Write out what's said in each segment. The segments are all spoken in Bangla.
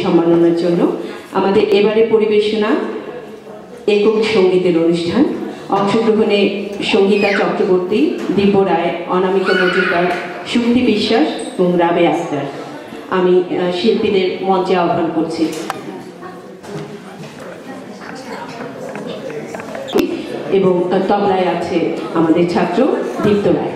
সম্মাননার জন্য। আমাদের এবারে পরিবেশনা একক সঙ্গীতের অনুষ্ঠান। অংশগ্রহণে সঙ্গীতা চক্রবর্তী, দিব্য রায়, অনামিকা মজুমদার, শুক্তি বিশ্বাস এবং রাবে আক্তার। আমি শিল্পীদের মঞ্চে আহ্বান করছি। এবং তবলায় আছে আমাদের ছাত্র দীপ্ত রায়।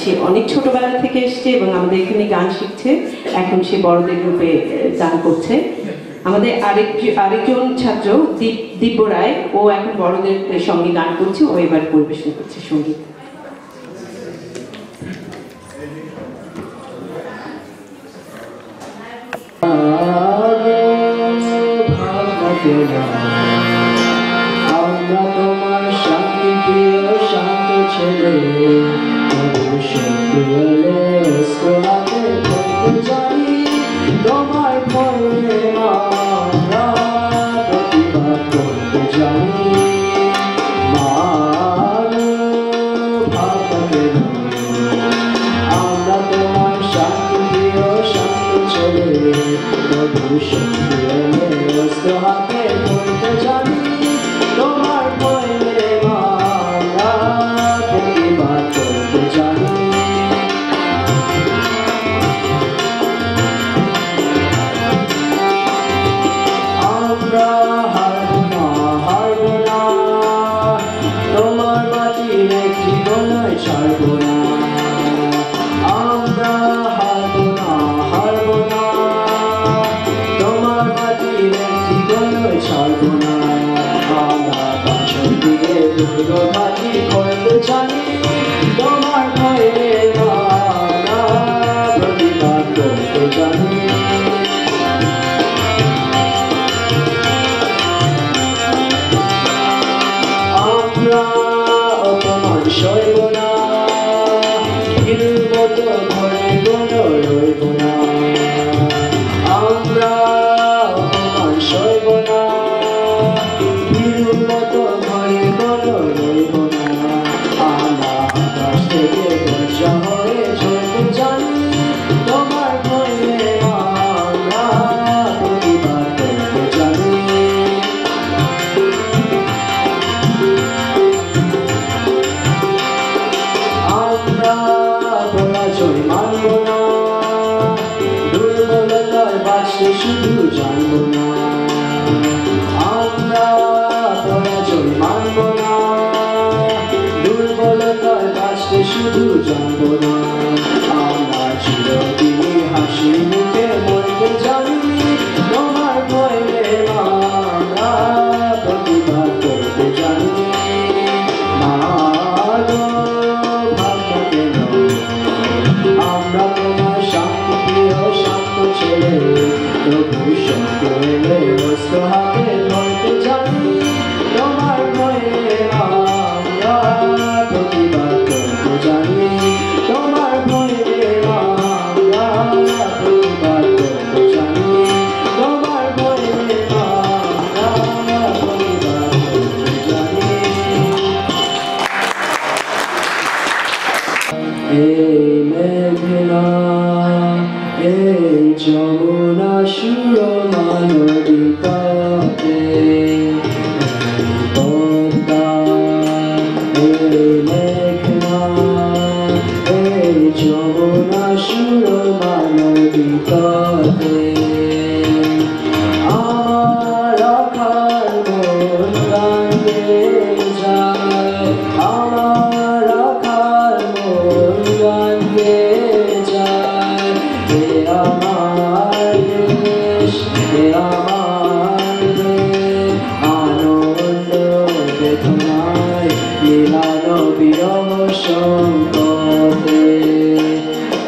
সে অনেক ছোটবেলা থেকে এসছে এবং আমাদের এখানে গান শিখছে, এখন সে বড়দের গ্রুপে গান করছে। আমাদের আরেকজন ছাত্র দিব্য রায়, ও এখন বড়দের সঙ্গে গান করছে, ও এবার পরিবেশন করছে সঙ্গীত। আমরা তোমার শান্তি প্রিয় শান্ত ছেলে, জানি তোমার ভয়ে আমরা প্রতিবাদ করতে জানি। আমরা তোমার শান্তি প্রিয় শান্ত ছেলে, হাতে ধরতে জানি তোমার ভয়ে আমরা প্রতিবাদ করতে জানি। আমরা হারব না তোমার মাটির একটি গলায় ছাড়ব না। আমরা হারব না তোমার মাটির একটি গলায় ছাড়ব না। আমরা পাঁচন দিয়ে দুর্গ ঘাটি করতে জানি তোমার ভয়ে আমরা প্রতিবাদ করতে জানি। আমরা অপমান সইব না, হিরুর মতো ঘরে কোনো রইব না। আমরা অপমান সইব না, হিরুর মতো ঘরে কোনো রইব না। আমরা আকাশ থেকে দরজা হয়ে চলতে জানি তোমার ভয়ে আমরা প্রতিবাদ করতে জানি। আমরা পরাজয় মানব না, দুর্বলতার বাসে শুধু জানব না। আমরা পরাজয় মানব না, দুর্বলতার বাসে শুধু জানব না। আমরা চিরদিনই হাসি মুখে মরতে জানি তোমার ভয়ে আমরা প্রতিবাদ করতে জানি। আমরা তোমার শান্তি প্রিয় শান্ত ছেলে, প্রভু সঙ্গে এলে অস্ত্র হাতে ধরতে জানি তোমার ভয়ে আমরা প্রতিবাদ করতে জানি। তোমার ভয়ে আমরা প্রতিবাদ করতে জানি। তোমার ভয়ে আমরা প্রতিবাদ করতে জানি। এই মেঘনা এই যমুনা সুরমা নদী তটে, পদ্মা এই মেঘনা এই যমুনা সুরমা নদী তটে। আমার রাখার মন গান গেয়ে যায়, আমার রাখার মন গান গেয়ে যায়। হে আমার দেশ, হে আমার দেশ, আনন্দ বেদনায় মিলানো বিরহ সংকটে।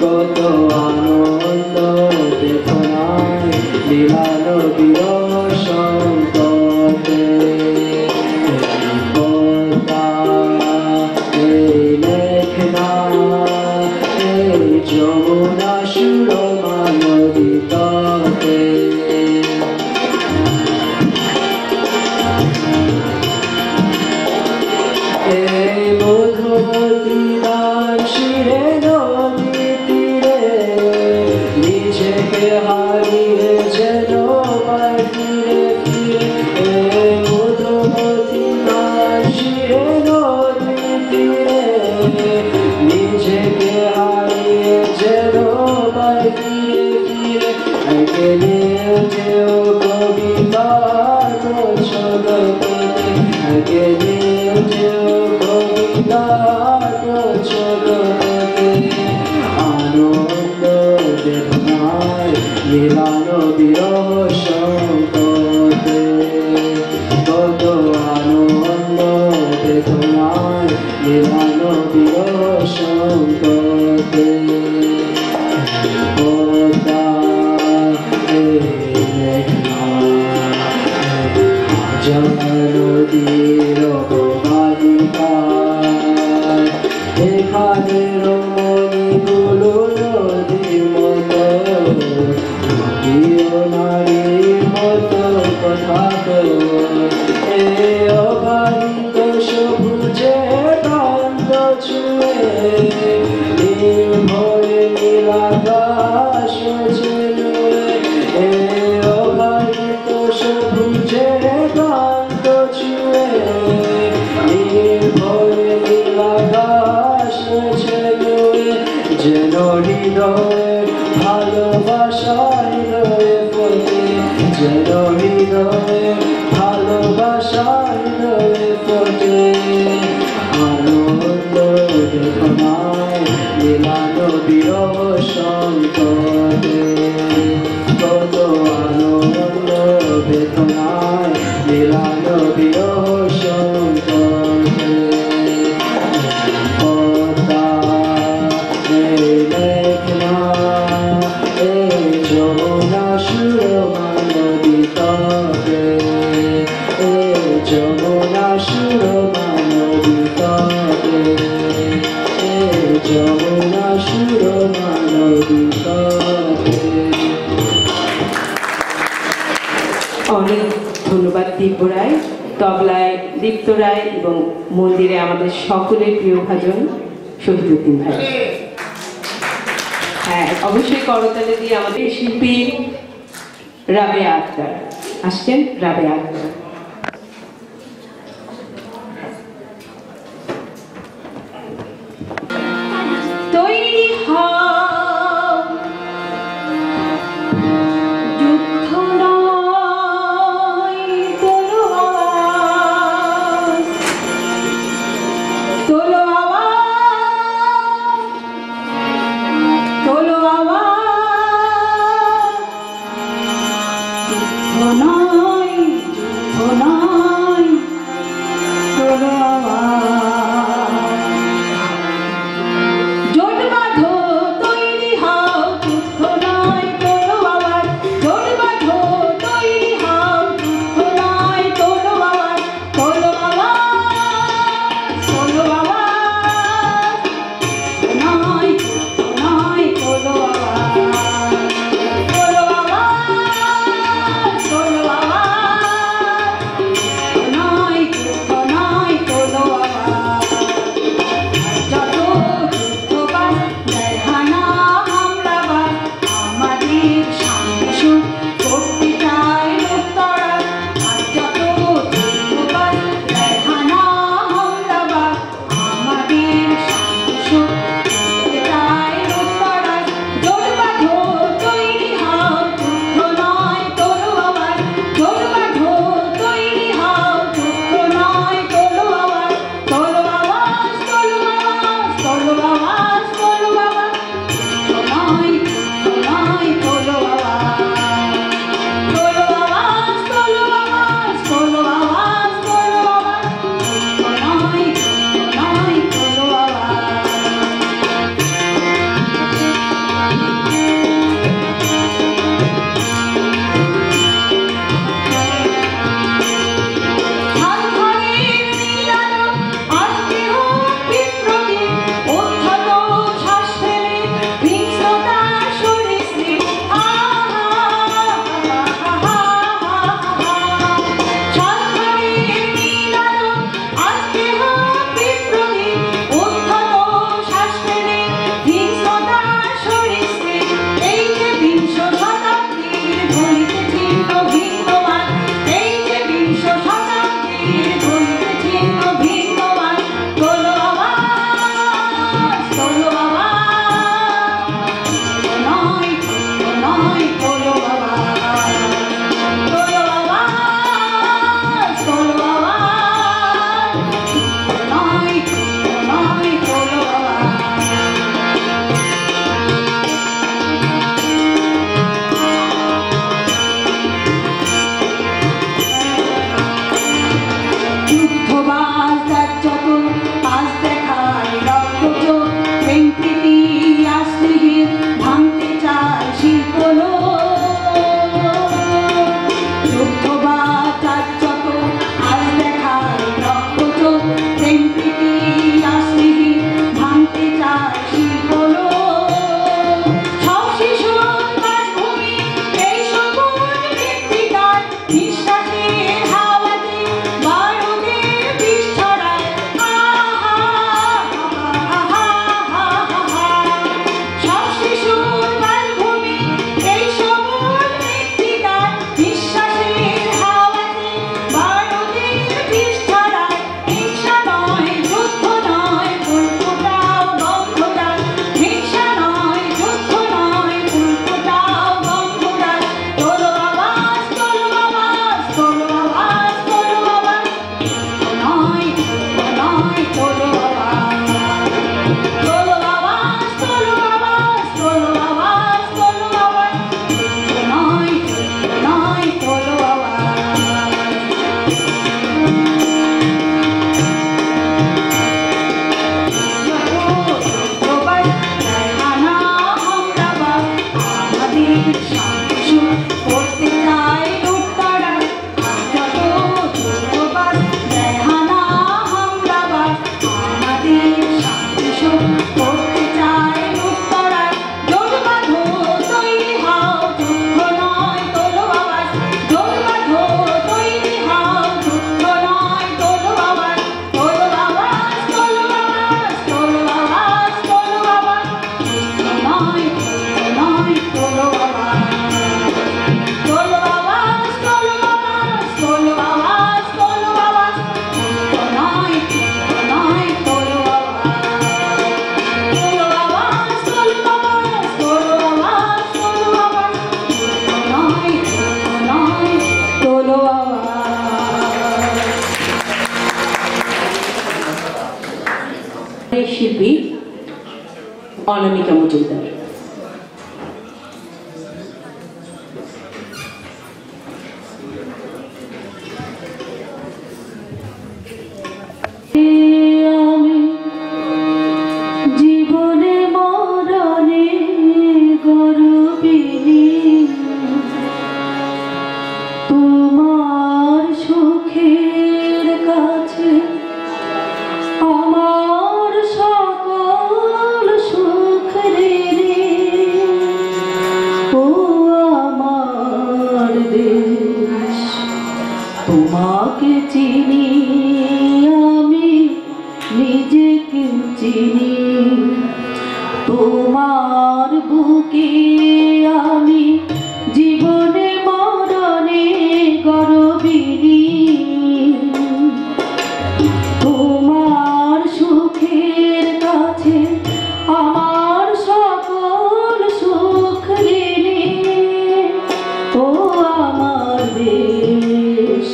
কত আনন্দ বেদনায় মিলানো বিরহ সংকটে। পদ্মা এই মেঘনা এই যমুনা সুরমা নদী তটে। এই মধুমতি দান শিরে নদী তীরে, নিজেকে হারিয়ে যেন পায় ফিরে ফিরে। এই মধুমতি দান শিরে নদী তীরে, নিজেকে হারিয়ে যেন পায় ফিরে ফিরে। গেলে যেও কবিতার জগতে, গেলে যেও কবিতার জগতে। নদীর অববাহিকায় এখানে রমণীগুলো নদীর মতো প্রিয় নারীর মতো কথা এ অবাহিত সবুজে কান্ত ছুঁয়ে নির্ভয়ে নীলাকাশ ছেড়ে এ অবাহিত সবুজে কান্ত ছুঁয়ে নির্ভয়ে নীলাকাশ ছেড়ে যেন হৃদয়ে ভালোবাসায় রয়ে ফোটে যেন হৃদয়ে ভালোবাসায় রয়ে ফোটে আনন্দ বেদনায় মিলানো বিরহ সংকটে কত আনন্দ বেদনায় মিলানো বিরহ সংকটে পদ্মা মেঘনা এই যমুনা সুরমা নদী তবে এই যমুনা সুরমা নদী তবে এই যমুনা সুরমা নদী তবে। অনেক ধন্যবাদ দিব্য রায়, তবলায় দীপ্ত রায় এবং মন্দিরে আমাদের সকলের প্রিয় ভাজন শহীদুদ্দিন ভাই। হ্যাঁ, অবশ্যই করতালি দিয়ে আমাদের শিল্পী রাবেয়া আক্তার আসছেন। রাবেয়া আক্তার তৈরি হও যুদ্ধ নয় তোলো আওয়াজ তোলো আওয়াজ তোলো আওয়াজ যুদ্ধ নয় তোলো আওয়াজ জোট বাঁধো তৈরি হও যুদ্ধ নয় তোলো আওয়াজ জোট বাঁধো তৈরি হও যুদ্ধ নয় তোলো আওয়াজ তোলো আওয়াজ তোলো আওয়াজ নয় নয় তোলো আওয়াজ তোলো আওয়াজ তোলো আওয়াজ অনামিকা মজুমদার। তোমাকে চিনি আমি নিজেকে চিনি, তোমার বুকে আমি জীবনে মরণে গর্বিণী, তোমার সুখের কাছে আমার সকল সুখ ঋণী। ও আমার দেশ,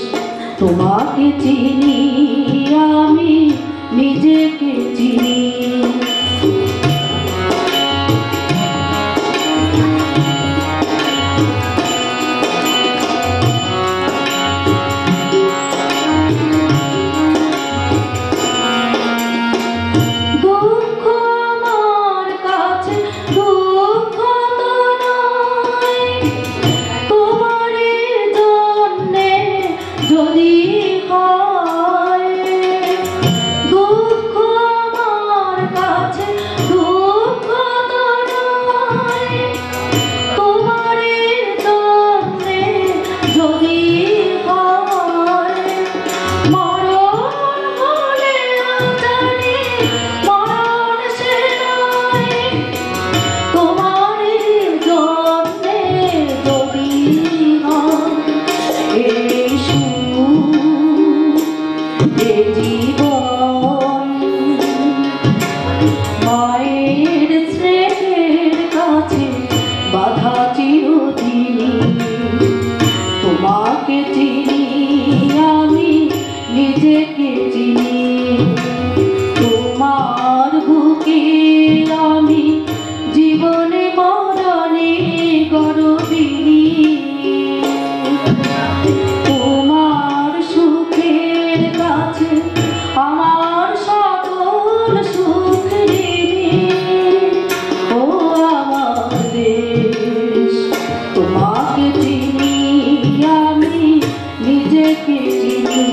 তোমাকে চিনি আমি নিজেকে চিনি। তোমাকে চিনি আমি নিজেকে চিনি, তোমার বুকে আমি জীবনে মরণে গর্বিণী, তোমার সুখের কাছে আমার সকল সুখ ঋণী। ও আমার দেশ, তোমাকে চিনি আমি নিজেকে চিনি।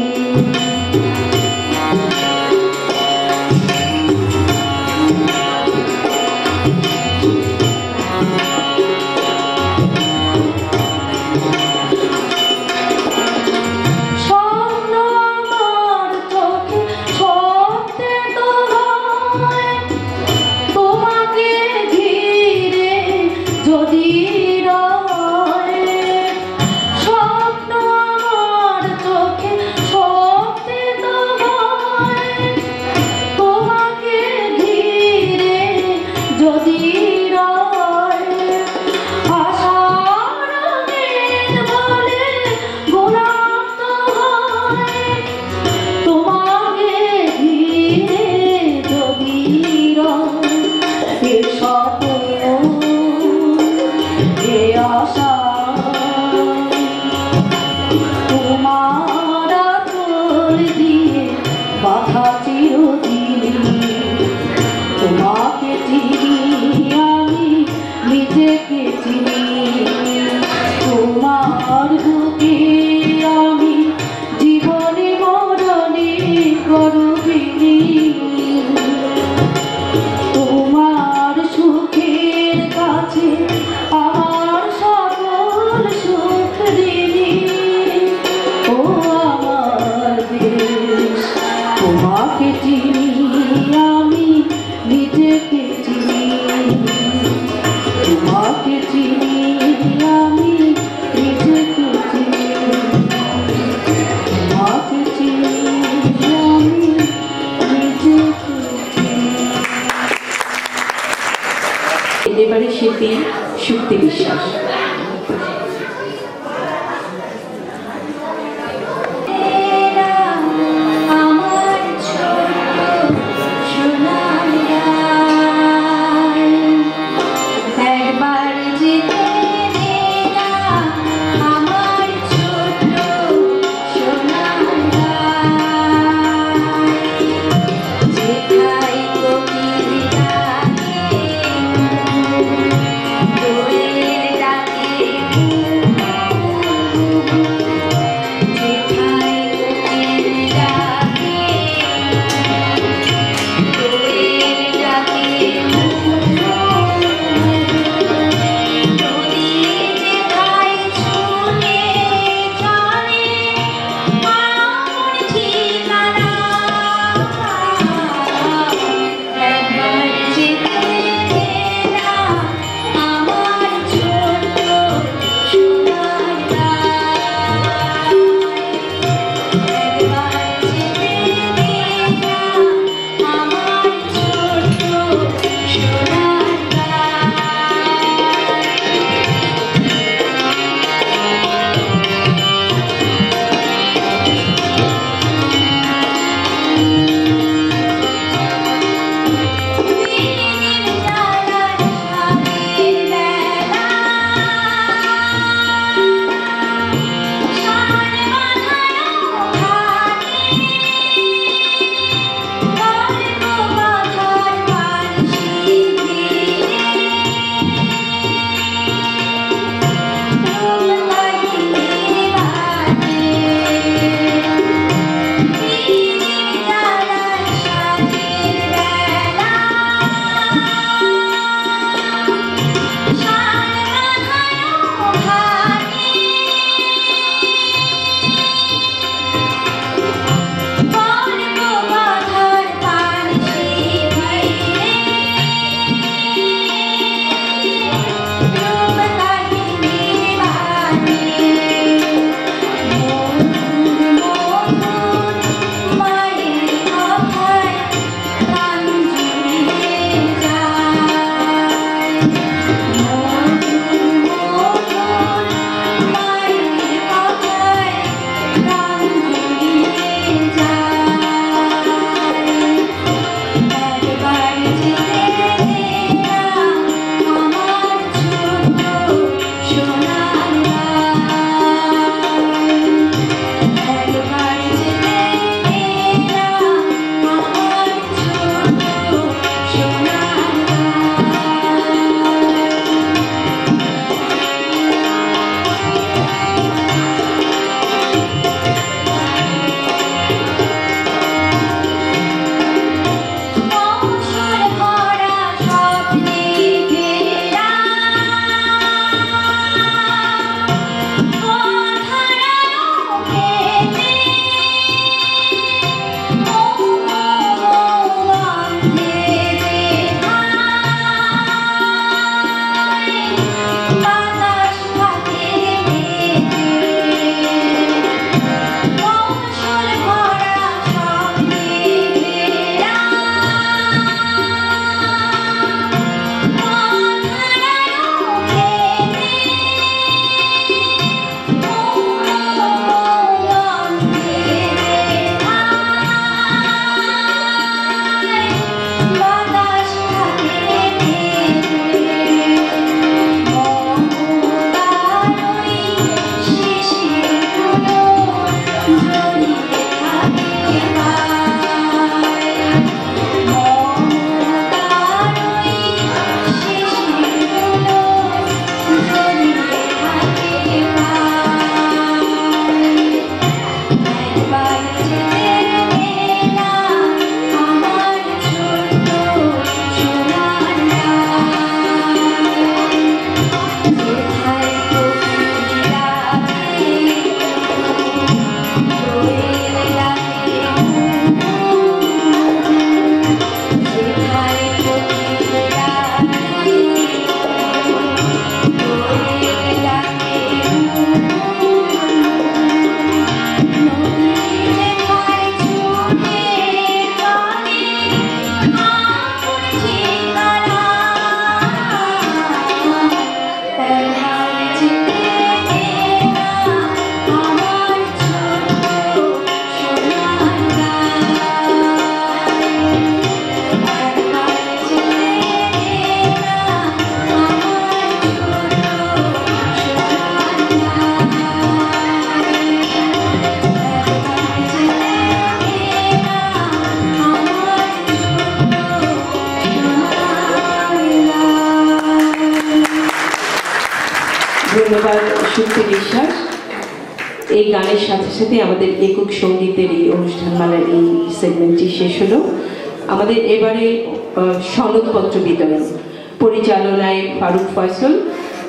তোমাকে চিনি আমি নিজেকে চিনি, তোমার বুকে আমি জীবনে মরণে গর্বিণী, তোমার সুখের কাছে আমার সকল সুখ ঋণী। ও আমার দেশ, তোমাকে চিনি আমি নিজেকে চিনি, তোমাকে চিনি আমি নিজেকে চিনি, তোমাকে চিনি আমি নিজেকে চিনি। এবারে শিল্পী শুক্তি বিশ্বাস। আমার ছোট সোনার গান ধন্যবাদ শুক্তি বিশ্বাস। এই গানের সাথে সাথে আমাদের একক সঙ্গীতের এই অনুষ্ঠানমালার এই সেগমেন্টটি শেষ হলো। আমাদের এবারে সনদপত্র বিতরণ পরিচালনায় ফারুক ফয়সল।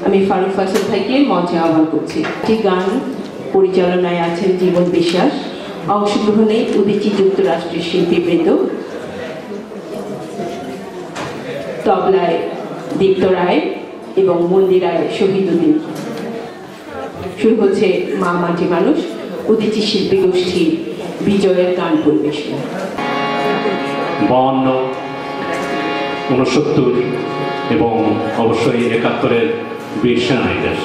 আমি ফারুক ফয়সল ভাইকে মঞ্চে আহ্বান করছি। একটি গান পরিচালনায় আছেন জীবন বিশ্বাস, অংশগ্রহণে উদীচী যুক্তরাষ্ট্রের শিল্পীবৃন্দ, তবলায় দীপ্ত রায় এবং মন্দিরায় শহীদুদ্দিন। শুরু হচ্ছে মা মাটি মানুষ, উদীচী শিল্পী গোষ্ঠী বিজয়ের গান পরিবেশন। 52, 69 এবং অবশ্যই 71-এর বীর সেনানীদের।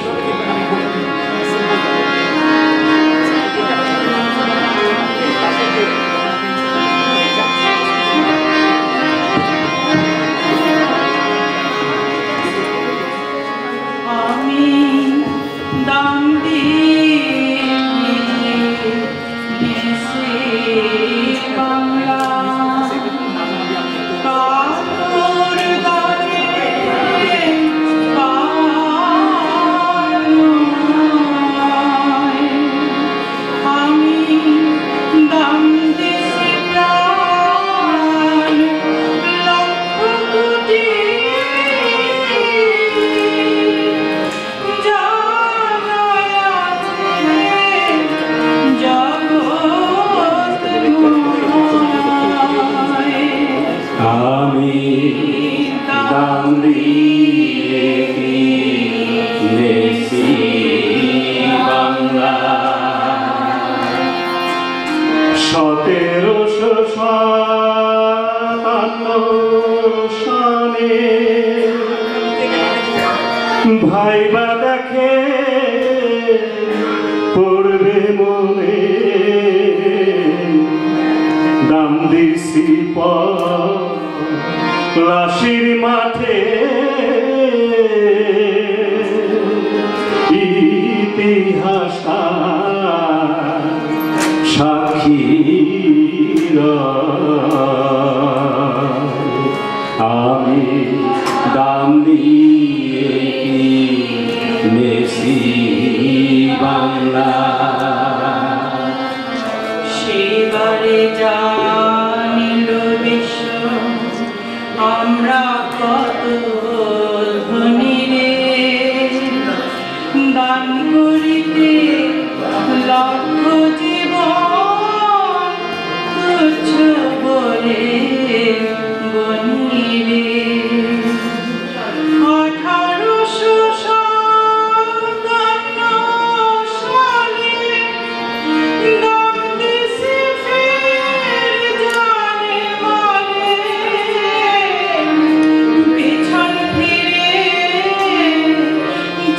ভাইবা দেখে পড়বে মনে, দাম দিছি লাশির মাঠে, ইতিহাস সাক্ষী আমি দাম দিয়ে কিনেছি বাংলা। সেবারে জানিল বিশ্ব আমরা কত ধনী রে, দান করিতে লক্ষ জীবন তুচ্ছ বলে গণিলে। 1857 সালে দাম দিছি ফের জানে মালে, পিছন ফিরে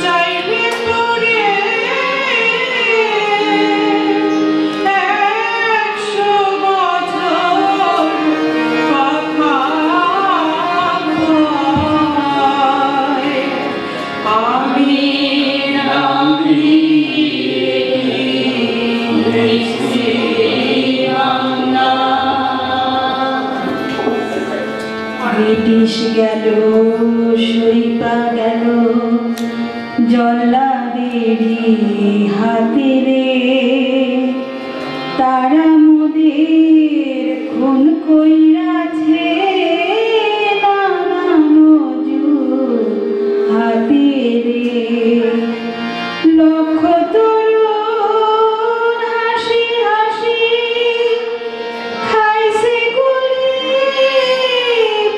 চাইলে পরে 100 বছর কথা আমি নাম দিয়েছি বাংলা। ব্রিটিশ গেল সইতা গেল জল্লাদেরই হাতে রে, তারা মোদের খুন কইরাছে নানান হাতে রে। লক্ষ তরুণ হাসি হাসি খাইছে গুলি,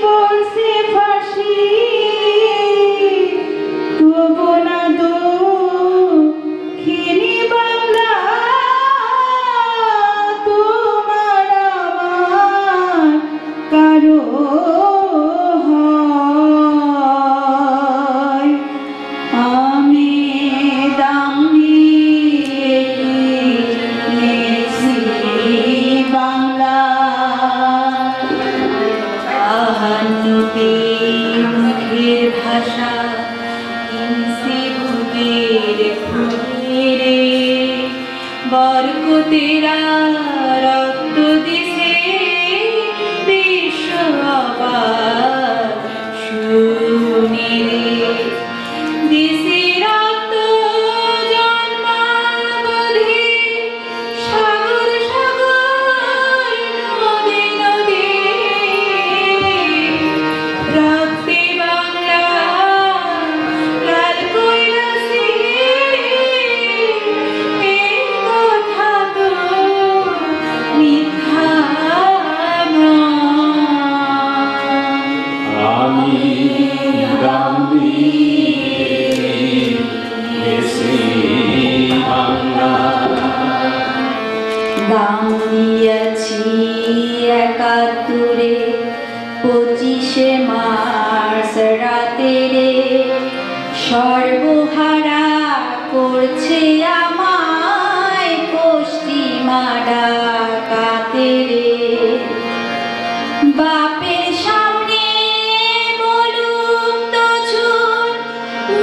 পড়ছে ফাঁসি, তবু না দক্ষিণী বাংলা তোমার আমার কারো হয়। আমি দাম দিয়ে কিনেছি বাংলা। মুখের ভাষা কিনছি বুকের খুঁড়ে রে, বরকতেরা রক্ত দিছে বিশ্ব আবার শুনি রে, দিছি রক্ত গান দিয়াছি ৭১ 25শে মার্চ রাতে রে, সর্বহারা করছে আমায় পশ্চিমা ডাকাতে রে। বাপের সামনে বলুক তো ছুট,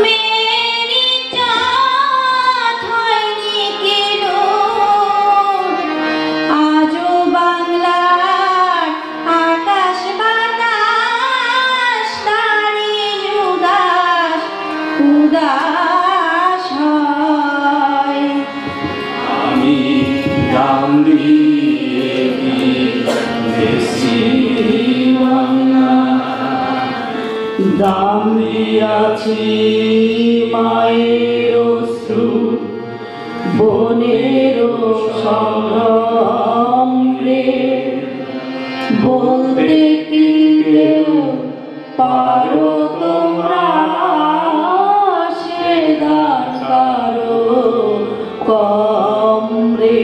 মেরি চাঁদ হয়নি কেন, আজও বাংলার আকাশ বাতাস দাঁড়িয়ে উদাস উদাস হয়। আমি গান দিয়ে দেশি বাংলা দাম দিয়াছি মায়ের অশ্রু বোনের সংগ্রাম রে, বলতে কি কেউ পারো তোমরা সে দান কারো কম রে।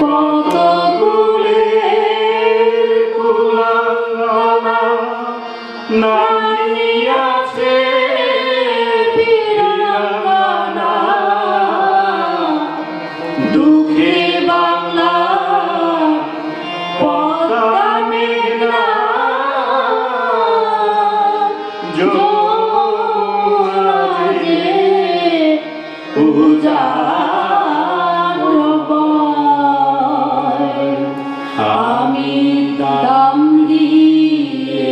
কত দূরে কুলাঙ্গানা নারী আছে বীরাঙ্গনা, দুঃখে বাংলা পদ্মা মেঘনা যমুনা যে উজাড় বয়। আমি দাম দিয়ে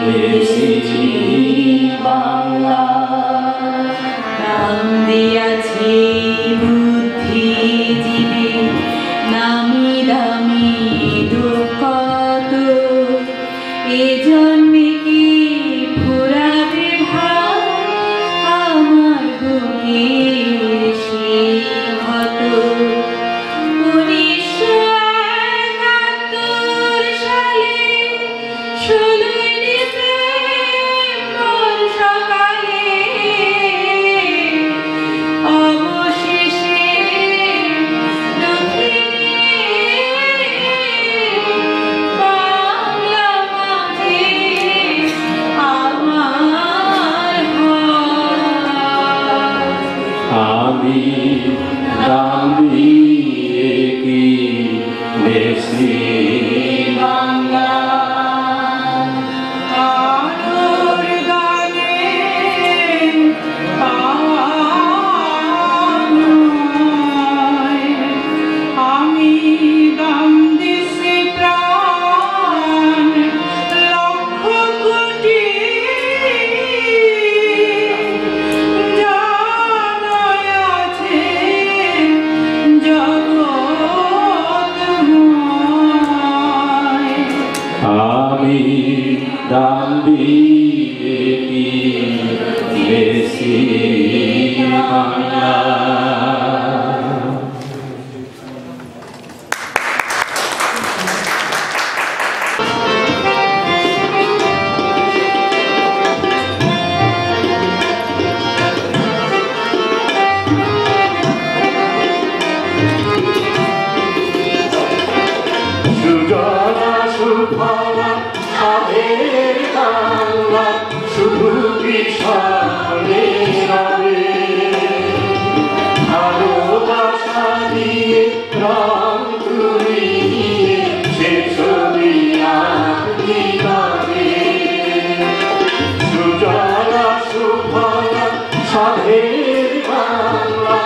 বেশি বাংলা, নাম দিয়াছি বুদ্ধিজীবী নামি দামি দুঃখ, এ জন্মে কি ফুরাবে ভাই আমার বুকের সেই ক্ষত। ১৯৭১ সালে ১৬ই ডিসেম্বর সকালে অবশেষে বাংলা মাঝে আমার হয়। আমি দাম দিয়ে কি বেশি বাংলা আলোর গানে আমি দাম দিছি প্রাণ লক্ষ কোটি, জানাই আছে জগৎময়। আমি দাম দিয়ে কি বেশি বাংলা। সুজলা সুফলা সাধের বাংলা শুধু পিছনে রবে, ভালোবাসা দিয়ে রং তুলিয়ে সে ছবি আঁকবি তবে। সুজলা সুফলা সাধের বাংলা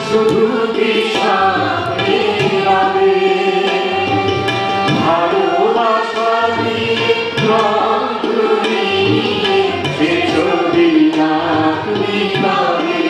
শুধু পিছনে রবে, ভালোবাসা দিয়ে রং তুলিয়ে সে ছবি আঁকবি তবে।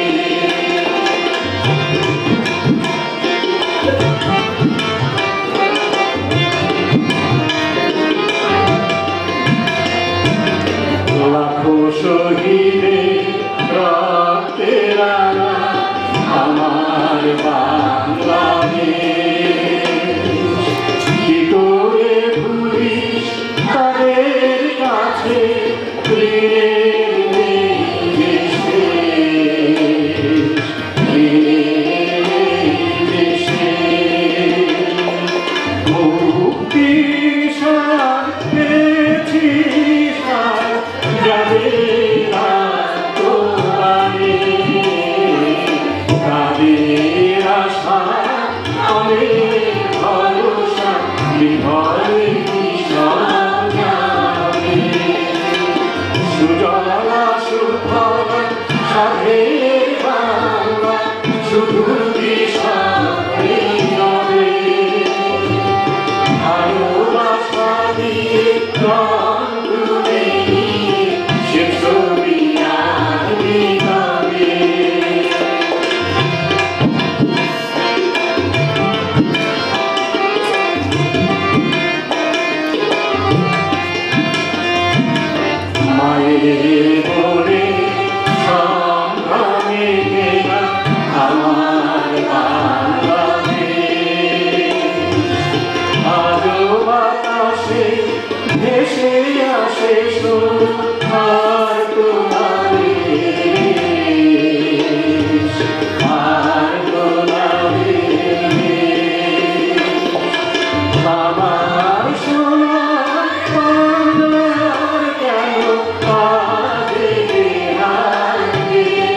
অনেক ভরসা বিভয় যাবে সুজলা সুফলা সাধের বাংলা শুধু বিষয় নবে ভালোবাসা দিয়ে প্রাণ তুলে সে ছবি আঁকবি তবে মায়ের বলে সংগ্রামে গেলা আমার বাংলাদেশ আজও বাতাসে ভেসে আসে সুর আর তোমাদের আর তোমাদের আমার সোনা বাংলার কেন কাঁদে হারিয়ে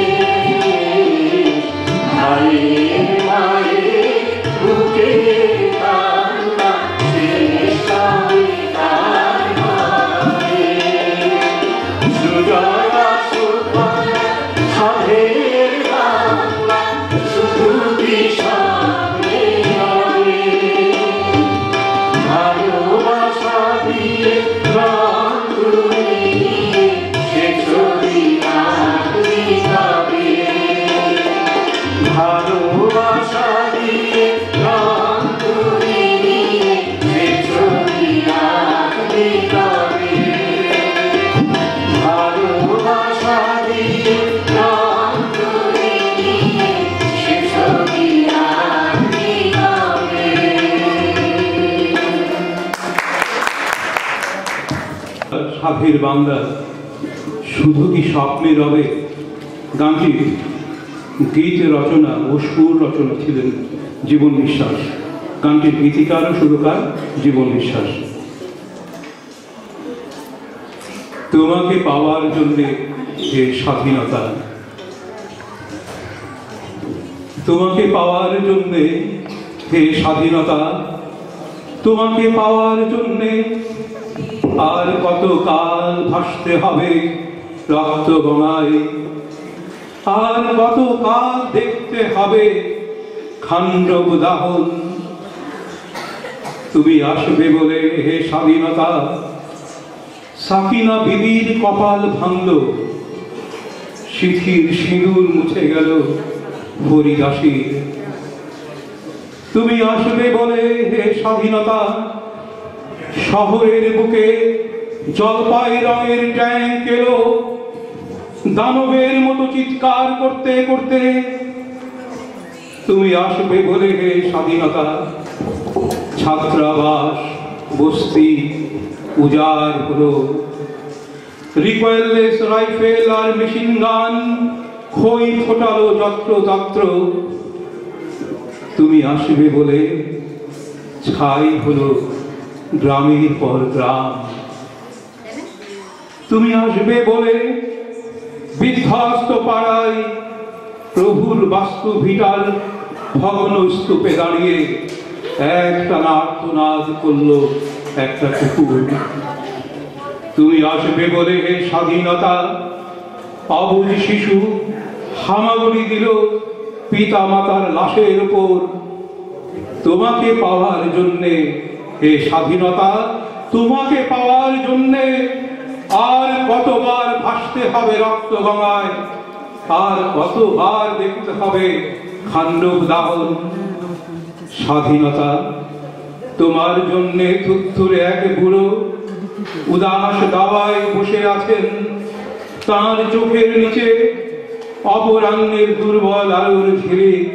মায়ের মায়ের বুকে কান্না শেষ কবিতার ঘরে সুজলা সুফলা সাধের বাংলা শুধু বিষয় নবে ভালোবাসা দিয়ে প্রাণ তুলে সে ছবি আঁকবি তবে ভালোবাসা দিয়ে প্রাণ তুলে সে ছবি আঁকবি তবে ভালোবাসা দিয়ে প্রাণ তুলে সে ছবি আঁকবি তবে সাধের বাংলা শুধু কি স্বপ্নে রবে গানটির গীত রচনা ও সুর রচনা ছিলেন জীবন বিশ্বাস। গানটির গীতিকার ও সুরকার জীবন বিশ্বাস। তোমাকে পাওয়ার জন্যে হে স্বাধীনতা, তোমাকে পাওয়ার জন্যে হে স্বাধীনতা, তোমাকে পাওয়ার জন্যে আর কত কাল ভাসতে হবে রক্ত গঙ্গায়, আর কত কাল দেখতে হবে খান্ডব দাহন। তুমি আসবে বলে হে স্বাধীনতা, সাকিনা বিবির কপাল ভাঙল, সিঁথির সিঁদুর মুছে গেল হরিদাসীর। তুমি আসবে বলে হে স্বাধীনতা, শহরের বুকে জলপাই রঙের ট্যাঙ্ক এলো দানবের মতো চিৎকার করতে করতে। তুমি আসবে বলে হে স্বাধীনতা, ছাত্রাবাস বস্তি উজাড় হলো, রিকয়েললেস রাইফেল আর মেশিন গান খই ফোটালো যত্র তত্র। তুমি আসবে বলে ছাই হলো গ্রামের পর গ্রাম। তুমি আসবে বলে বিধ্বস্ত পাড়ায় প্রভুর বাস্তু ভিটার ভগ্ন স্তূপে দাঁড়িয়ে একটা আর্তনাদ করলো একটা কুকুর। তুমি আসবে বলে হে স্বাধীনতা, অবুঝ শিশু হামাগুড়ি দিল পিতা মাতার লাশের উপর। তোমাকে পাওয়ার জন্যে হে স্বাধীনতা, তোমাকে পাওয়ার জন্যে আর কতবার ভাসতে হবে রক্ত গঙ্গায়, আর কতবার দেখতে হবে খান্ডব দাহন। স্বাধীনতা তোমার জন্যে থুরথুরে এক বুড়ো উদাস দাওয়ায় বসে আছেন, তার চোখের নিচে অপরাহ্নের দুর্বল আলোর ঝিলিক,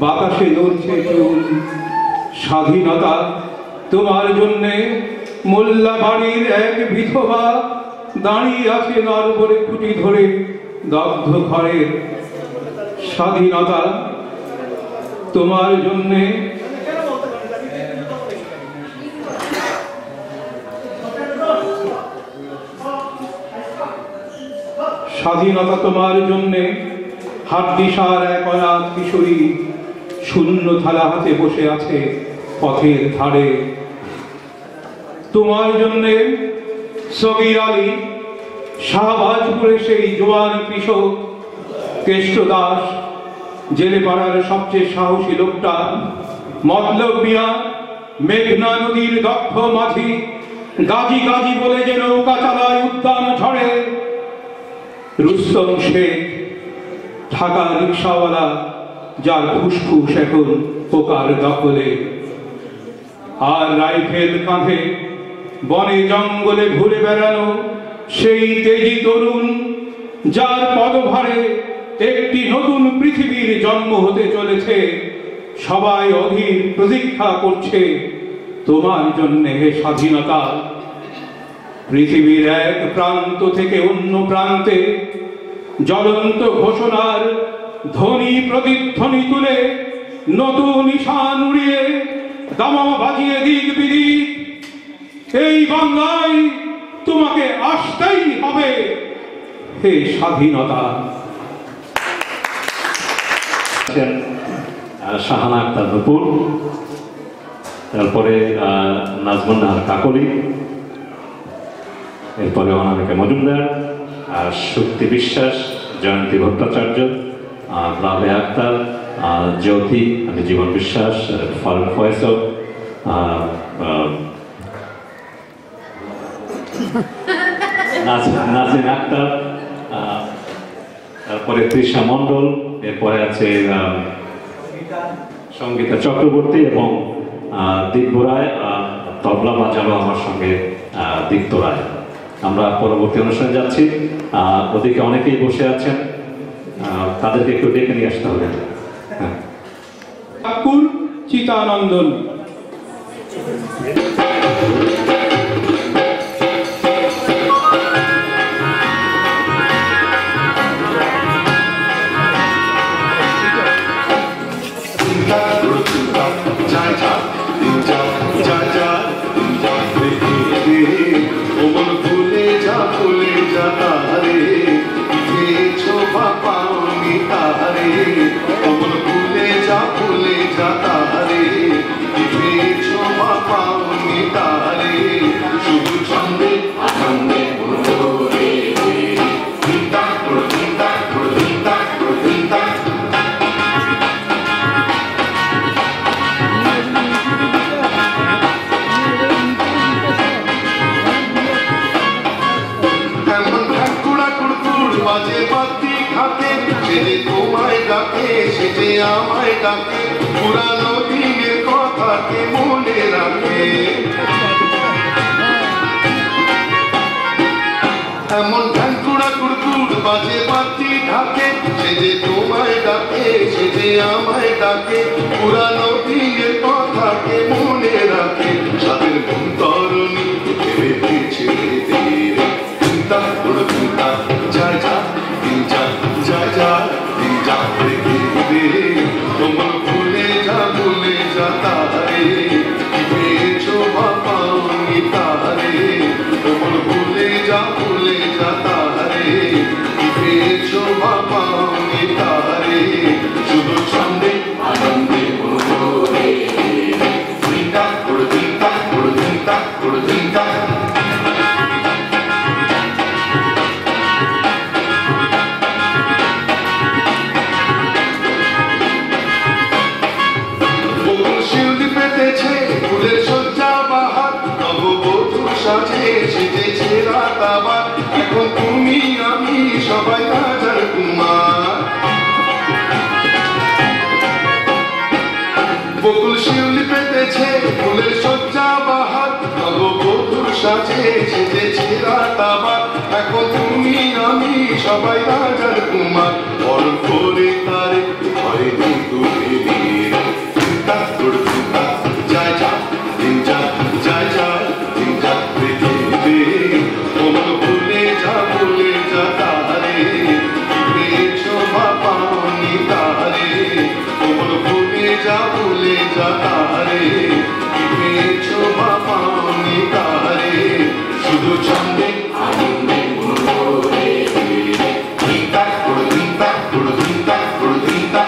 বাতাসে নড়ছে চুল। স্বাধীনতা তোমার জন্যে মোল্লা বাড়ির এক বিধবা দাঁড়িয়ে আছে নরবরে খুঁটি ধরে দগ্ধ ঘরের। স্বাধীনতা তোমার জন্যে স্বাধীনতা তোমার জন্যে হাড্ডিসার এক অনাথ কিশোরী শূন্য থালা হাতে বসে আছে পথের ধারে। তোমার জন্যে সগীর আলী, শাহবাজপুরে সেই জোয়ান কৃষক, কেষ্ট দাস, জেলে পাড়ার সবচেয়ে সাহসী লোকটা, মতলব মিয়া, মেঘনা নদীর দক্ষ মাঝি, গাজী গাজী বলে যে নৌকা চালায় উদ্যান ঝড়ে, রুস্তম শেখ, ঢাকা রিক্সাওয়ালা, যার ফুসফুস এখন পোকার দখলে, আর রাইফেল কাঁধে বনে জঙ্গলে ঘুরে বেড়ানো সেই তেজি তরুণ, যার পদভারে একটি নতুন পৃথিবীর জন্ম হতে চলেছে। সবাই অধীর প্রতীক্ষা করছে তোমার জন্য হে স্বাধীনতা। পৃথিবীর এক প্রান্ত থেকে অন্য প্রান্তে জ্বলন্ত ঘোষণার ধ্বনি প্রতিধ্বনি তুলে নতুন নিশান উড়িয়ে দামামা বাজিয়ে দিক বিদিক, এই বাংলায় তোমাকে আসতেই হবে হে স্বাধীনতা। শাহানা আক্তার নুপুর, তারপরে নাজমুন নাহার কাকলি, এরপরে অনামিকা মজুমদার, শক্তি বিশ্বাস, জয়ন্তী ভট্টাচার্য, রাবেয়া আক্তার, জ্যোতি, আমি জীবন বিশ্বাস, ফারুক ফয়সল, নাজিন আক্তার, তারপরে তৃষা মণ্ডল, এরপরে আছে সঙ্গীতা চক্রবর্তী এবং দিব্য রায়, তবলা বাজানো আমার সঙ্গে দীপ্ত রায়। আমরা পরবর্তী অনুষ্ঠানে যাচ্ছি। ওদিকে অনেকেই বসে আছেন, তাদেরকে একটু ডেকে নিয়ে আসতে হবে। ঠাকুর চিতানন্দন, আমায় ডাকে, পুরানো দিনের কথাকে মনে রাখে। এমন ঢাকুড়া কুড়কুড় বাজে বাতি ঢাকে, সে যে তোমায় ডাকে, সে যে আমায় ডাকে, পুরানো দিনের কথাকে মনে রাখে। সাদের তরণী ভেবে ছেড়ে দিয়ে চিন্তা করে চিন্তা যায় যা দিন যা যায় যা দিন যা রেখে দে, তোমার ভুলে যা তারে, কি পেয়েছো বা পাওনি তারে, তোমার ভুলে যা তারে, কি পেয়েছো বা পাওনি তারে, শুধু ছন্দে আনন্দে মনে চিন্তা করে চিন্তা করে চিন্তা করে চিন্তা। ফুলের সজ্জা বাহার নববধূ সাজে সেজেছে রাত আবার, এখন তুমি আমি সবাই রাজার কুমার। বকুল শিউলি পেতেছে ফুলের সজ্জা বাহার নববধূ সাজে সেজেছে রাত আবার, এখন তুমি আমি সবাই রাজার কুমার। বড় করে তারে হয়নি তুমি চিন্তা করে চিন্তা যায় যা দিন যা যায় যা দিন যা রেখে দে, তোমার ভুলে যা তারে, কি পেয়েছো বা পাওনি তারে, তোমার ভুলে যা তারে, কি পেয়েছো বা পাওনি তারে, শুধু ছন্দে আনন্দে মনে চিন্তা করে চিন্তা করে চিন্তা করে চিন্তা।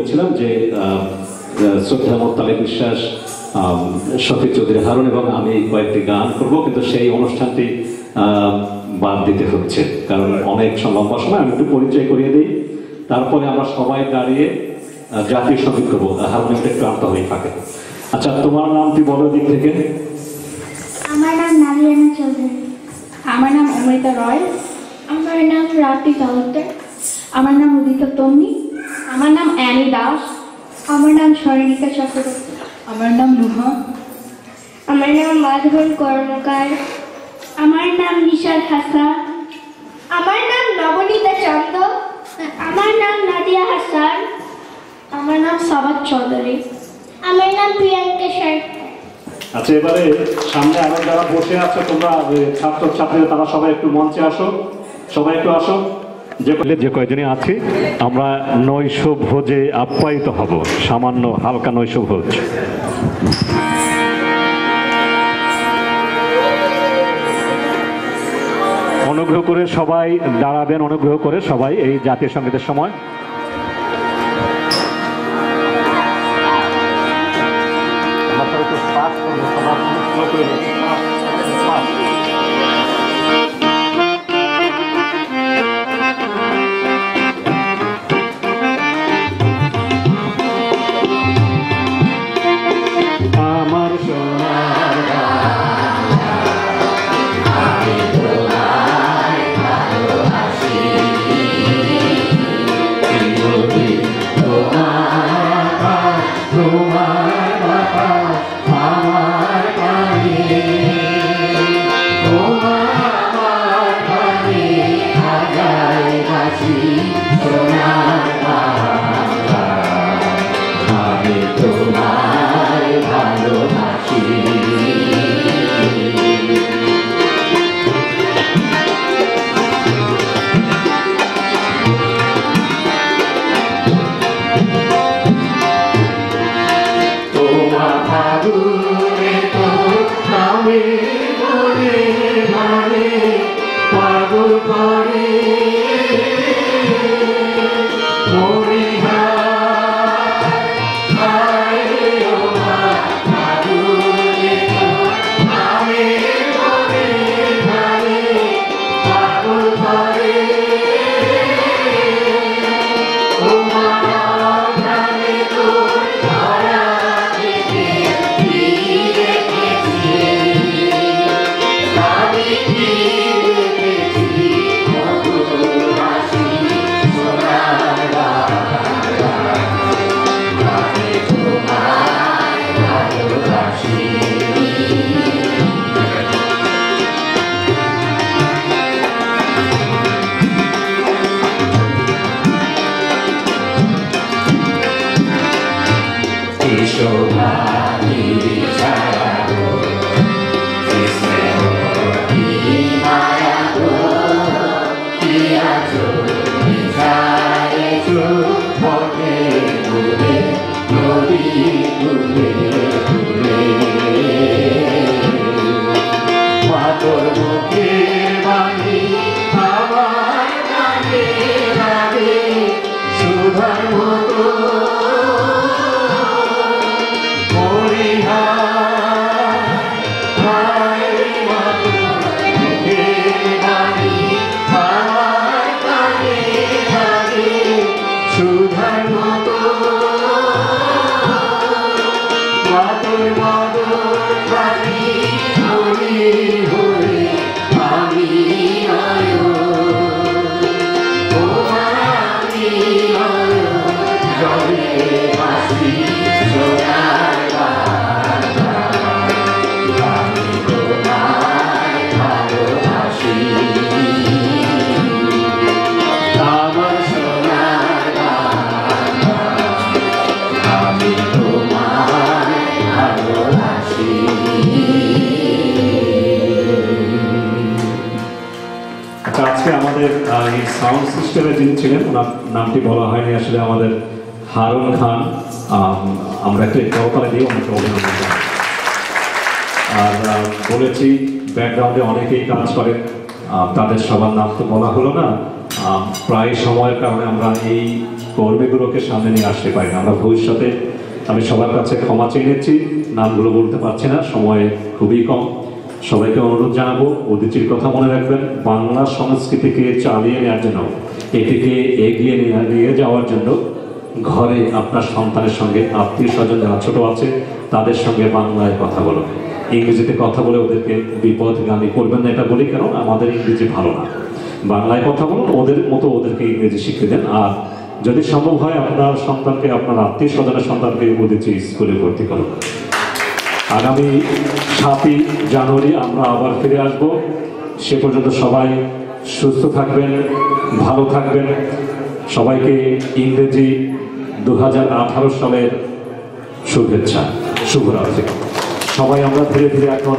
বলেছিলাম যে শ্রদ্ধা মোত্তালেব বিশ্বাস, শফিক চৌধুরী হারুন এবং আমি কয়েকটি গান করব, কিন্তু সেই অনুষ্ঠানটি বাদ দিতে হচ্ছে, কারণ অনেক লম্বা সময়। আমি একটু পরিচয় করিয়ে দিই, তারপরে আমরা সবাই দাঁড়িয়ে জাতীয় সঙ্গীত করবো। হারমোনিয়ামটা একটু আনতে হয়ে থাকে। আচ্ছা, তোমার নামটি বলো দিক থেকে। আমার নাম নারিয়ানা চৌধুরী। আমার নাম অমৃতা রয়। আমার নাম রাতি তালুকদার। আমার নাম উদিতা তন্নি। আমার নাম অ্যানি দাস। আমার নাম স্বর্ণিকা চক্রবর্তী। আমার নাম নুহা। আমার নাম মাধবন কর্মকার। আমার নাম নিশাদ হাসান। আমার নাম নবনীতা চন্দ। আমার নাম নাদিয়া হাসান। আমার নাম সাবাত চৌধুরী। আমার নাম প্রিয়াঙ্কা সরকার। আচ্ছা, এবারে সামনে আরো যারা বসে আছে তোমরা ছাত্র ছাত্রীরা, তারা সবাই একটু মঞ্চে আসো, সবাই একটু আসো। যে কয়েকজনই আছি আমরা নৈশ ভোজে আপ্যায়িত হব, সামান্য হালকা নৈশ ভোজ। অনুগ্রহ করে সবাই দাঁড়াবেন, অনুগ্রহ করে সবাই এই জাতীয় সঙ্গীতের সময়। সাউন্ড সিস্টেমে যিনি ছিলেন ওনার নামটি বলা হয়নি আসলে, আমাদের হারুন খান। আমরা একটু করতালি দিয়ে ওনাকে অভিনন্দন জানাই। আর বলেছি ব্যাকগ্রাউন্ডে অনেকেই কাজ করেন, তাদের সবার নাম তো বলা হলো না। প্রায় সময়ের কারণে আমরা এই কর্মীগুলোকে সামনে নিয়ে আসতে পারি না। আমরা ভবিষ্যতে, আমি সবার কাছে ক্ষমা চেয়ে নিচ্ছি, নামগুলো বলতে পারছি না, সময় খুবই কম। সবাইকে অনুরোধ জানাবো, অতিথির কথা মনে রাখবেন, বাংলা সংস্কৃতিকে চালিয়ে নেওয়ার জন্য, এটিকে এগিয়ে নিয়ে যাওয়ার জন্য ঘরে আপনার সন্তানের সঙ্গে, আত্মীয় স্বজন যারা ছোট আছে তাদের সঙ্গে বাংলায় কথা বলো। ইংরেজিতে কথা বলে ওদেরকে বিপদগামী করবেন না, এটা বলি কেন, আমাদের ইংরেজি ভালো না। বাংলায় কথা বলুন, ওদের মতো ওদেরকে ইংরেজি শিখিয়ে দেন। আর যদি সম্ভব হয় আপনার সন্তানকে, আপনার আত্মীয় স্বজনের সন্তানকে ওদের স্কুলে ভর্তি করুন। আগামী 7ই জানুয়ারি আমরা আবার ফিরে আসব। সে পর্যন্ত সবাই সুস্থ থাকবেন, ভালো থাকবেন। সবাইকে ইংরেজি 2018 সালের শুভেচ্ছা, শুভরাত্রি। সবাই আমরা ধীরে ধীরে এখন